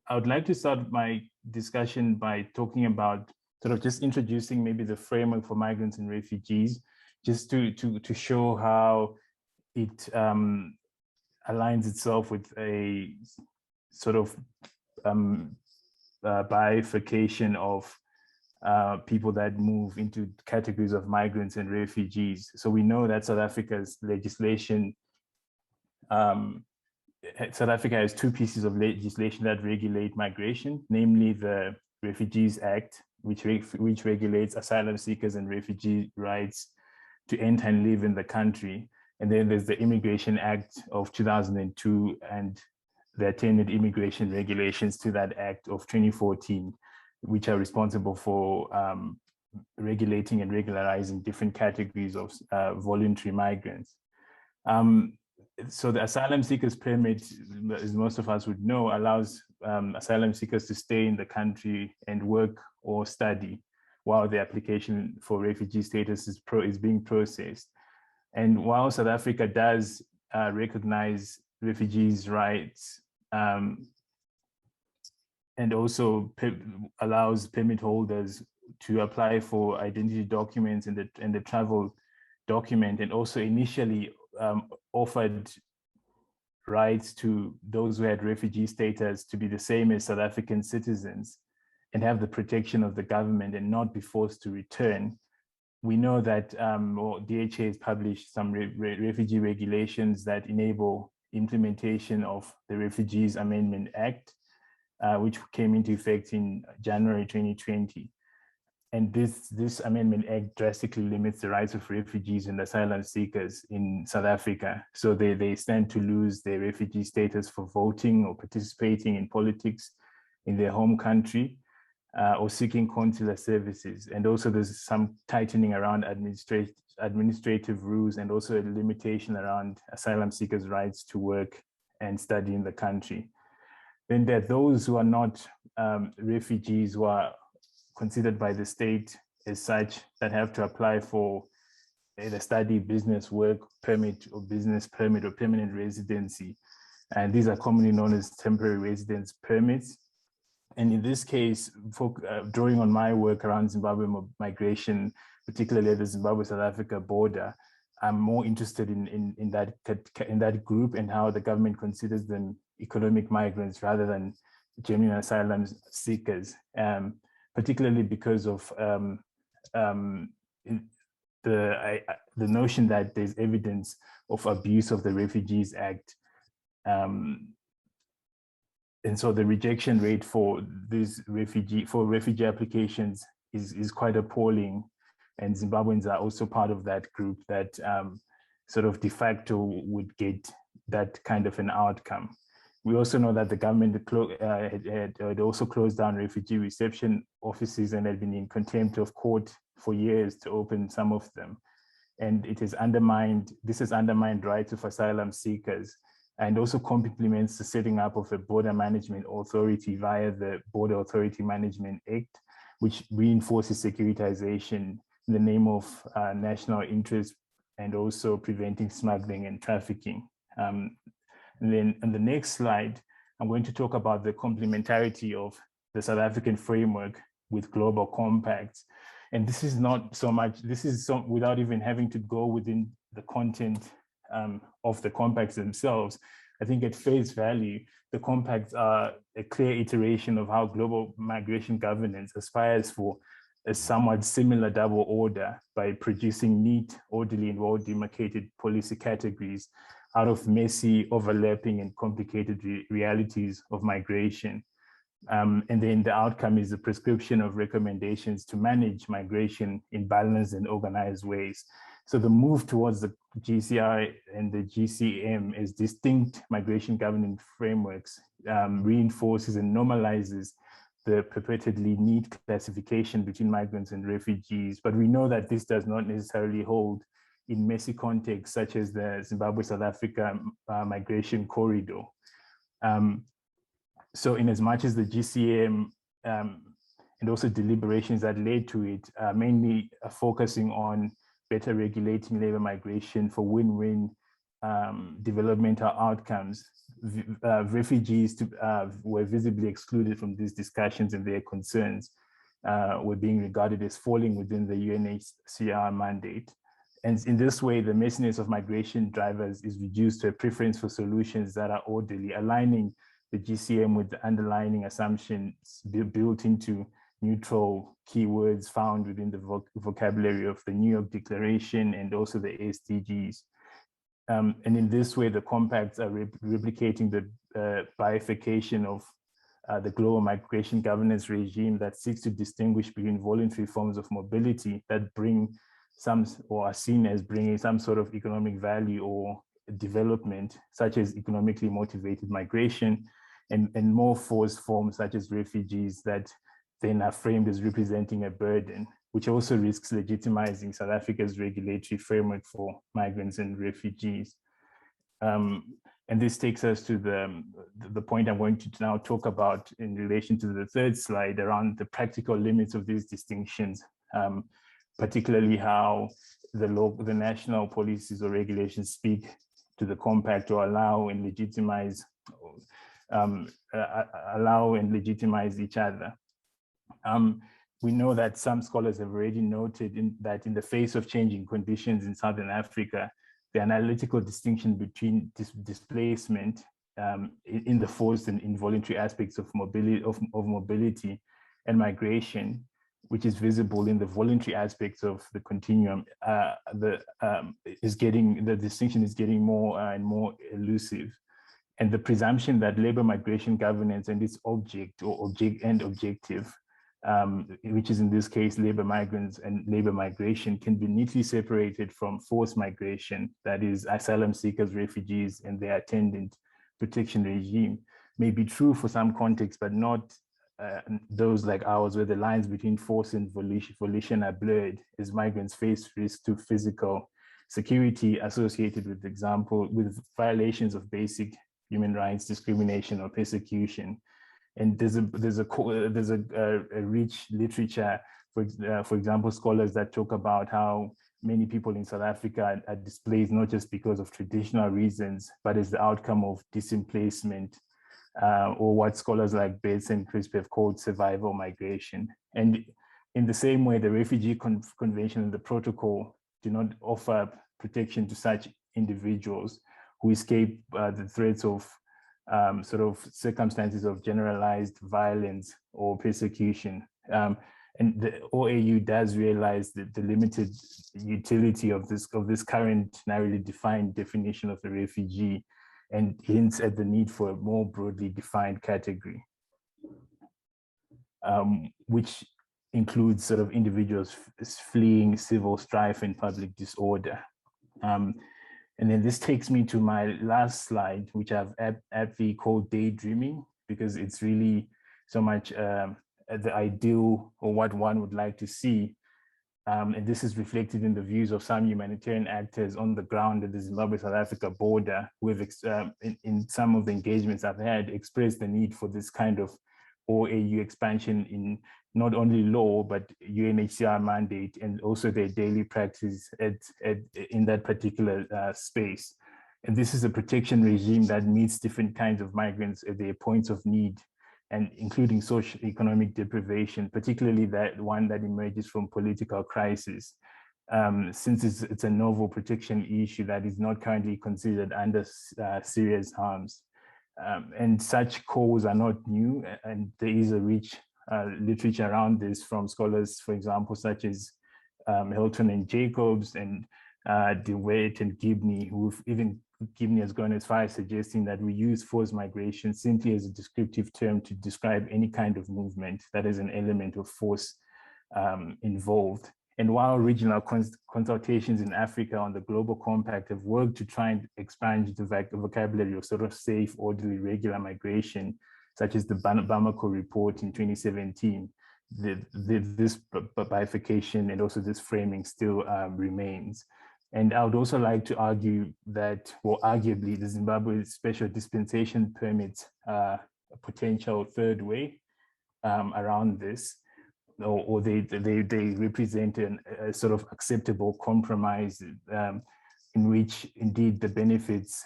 I would like to start my discussion by talking about sort of just introducing maybe the framework for migrants and refugees, just to show how it aligns itself with a sort of bifurcation of people that move into categories of migrants and refugees. So we know that South Africa's legislation, South Africa has two pieces of legislation that regulate migration, namely the Refugees Act, which regulates asylum seekers and refugee rights to enter and live in the country. And then there's the Immigration Act of 2002 and the attendant immigration regulations to that Act of 2014, which are responsible for regulating and regularizing different categories of voluntary migrants. So the asylum seekers permit, as most of us would know, allows asylum seekers to stay in the country and work or study while the application for refugee status is being processed. And while South Africa does recognize refugees' rights and also allows permit holders to apply for identity documents and the travel document, and also initially offered rights to those who had refugee status to be the same as South African citizens and have the protection of the government and not be forced to return. We know that DHA has published some refugee regulations that enable implementation of the Refugees Amendment Act, which came into effect in January 2020. And this Amendment Act drastically limits the rights of refugees and asylum seekers in South Africa. So they stand to lose their refugee status for voting or participating in politics in their home country or seeking consular services. And also there's some tightening around administrative rules and also a limitation around asylum seekers' rights to work and study in the country. Then there are those who are not refugees who are considered by the state as such that have to apply for either study, business, work permit, or business permit, or permanent residency. And these are commonly known as temporary residence permits. And in this case, drawing on my work around Zimbabwe migration, particularly at the Zimbabwe-South Africa border, I'm more interested in that group and how the government considers them economic migrants rather than genuine asylum seekers. Particularly because of the notion that there's evidence of abuse of the Refugees Act. And so the rejection rate for these refugee applications is quite appalling. And Zimbabweans are also part of that group that sort of de facto would get that kind of an outcome. We also know that the government had also closed down refugee reception offices and had been in contempt of court for years to open some of them. And this has undermined rights of asylum seekers and also complements the setting up of a border management authority via the Border Authority Management Act, which reinforces securitization in the name of national interest and also preventing smuggling and trafficking. And then on the next slide, I'm going to talk about the complementarity of the South African framework with global compacts. And this is not so much, without even having to go within the content of the compacts themselves. I think at face value, the compacts are a clear iteration of how global migration governance aspires for a somewhat similar double order by producing neat, orderly, and well-demarcated policy categories out of messy, overlapping, and complicated realities of migration. And then the outcome is the prescription of recommendations to manage migration in balanced and organized ways. So the move towards the GCI and the GCM as distinct migration governance frameworks reinforces and normalizes the perpetually neat classification between migrants and refugees. But we know that this does not necessarily hold in messy contexts such as the Zimbabwe-South Africa migration corridor. So in as much as the GCM and also deliberations that led to it mainly focusing on better regulating labor migration for win-win developmental outcomes, refugees were visibly excluded from these discussions, and their concerns were being regarded as falling within the UNHCR mandate. And in this way, the messiness of migration drivers is reduced to a preference for solutions that are orderly, aligning the GCM with the underlying assumptions built into neutral keywords found within the vocabulary of the New York Declaration and also the SDGs. And in this way, the compacts are replicating the bifurcation of the global migration governance regime that seeks to distinguish between voluntary forms of mobility that bring some, or are seen as bringing some sort of economic value or development, such as economically motivated migration, and more forced forms such as refugees that then are framed as representing a burden, which also risks legitimizing South Africa's regulatory framework for migrants and refugees. And this takes us to the point I'm going to now talk about in relation to the third slide around the practical limits of these distinctions, particularly how the national policies or regulations speak to the compact to allow and legitimize each other. We know that some scholars have already noted that in the face of changing conditions in Southern Africa, the analytical distinction between displacement in the forced and involuntary aspects of mobility and migration, which is visible in the voluntary aspects of the continuum, the distinction is getting more and more elusive. And the presumption that labor migration governance and its object or objective, which is in this case labor migrants and labor migration, can be neatly separated from forced migration, that is asylum seekers, refugees, and their attendant protection regime, may be true for some contexts, but not those like ours, where the lines between force and volition are blurred as migrants face risk to physical security associated with, with violations of basic human rights, discrimination, or persecution. And there's a rich literature, for example, scholars that talk about how many people in South Africa are displaced not just because of traditional reasons, but as the outcome of disemplacement, or what scholars like Bates and Crisp have called survival migration. And in the same way, the Refugee Convention and the Protocol do not offer protection to such individuals who escape the threats of sort of circumstances of generalized violence or persecution. And the OAU does realize that the limited utility of this current narrowly defined definition of the refugee, and hints at the need for a more broadly defined category, which includes sort of individuals fleeing civil strife and public disorder. And then this takes me to my last slide, which I've aptly called daydreaming, because it's really so much the ideal or what one would like to see. And this is reflected in the views of some humanitarian actors on the ground at the Zimbabwe-South Africa border, who have, in some of the engagements I've had, expressed the need for this kind of OAU expansion in not only law, but UNHCR mandate, and also their daily practice in that particular space. And this is a protection regime that meets different kinds of migrants at their points of need, and including socio-economic deprivation, particularly that one that emerges from political crisis, since it's a novel protection issue that is not currently considered under serious harms. And such calls are not new, and there is a rich literature around this from scholars, for example, such as Hilton and Jacobs and DeWitt and Gibney, who've even Gibney has gone as far as suggesting that we use forced migration simply as a descriptive term to describe any kind of movement that is an element of force involved. And while regional consultations in Africa on the Global Compact have worked to try and expand the vocabulary of sort of safe, orderly, regular migration, such as the Bamako report in 2017, this bifurcation and also this framing still remains. And I would also like to argue that, well, arguably, the Zimbabwe special dispensation permits a potential third way around this, or they represent a sort of acceptable compromise in which indeed the benefits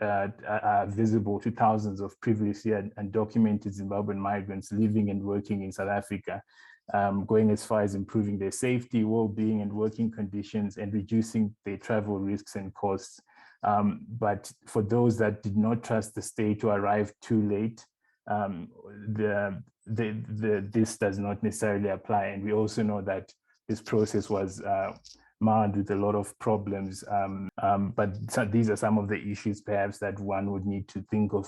are visible to thousands of previously undocumented Zimbabwean migrants living and working in South Africa, going as far as improving their safety, well-being, and working conditions, and reducing their travel risks and costs. But for those that did not trust the state to arrive too late, this does not necessarily apply. And we also know that this process was marred with a lot of problems. But these are some of the issues perhaps that one would need to think of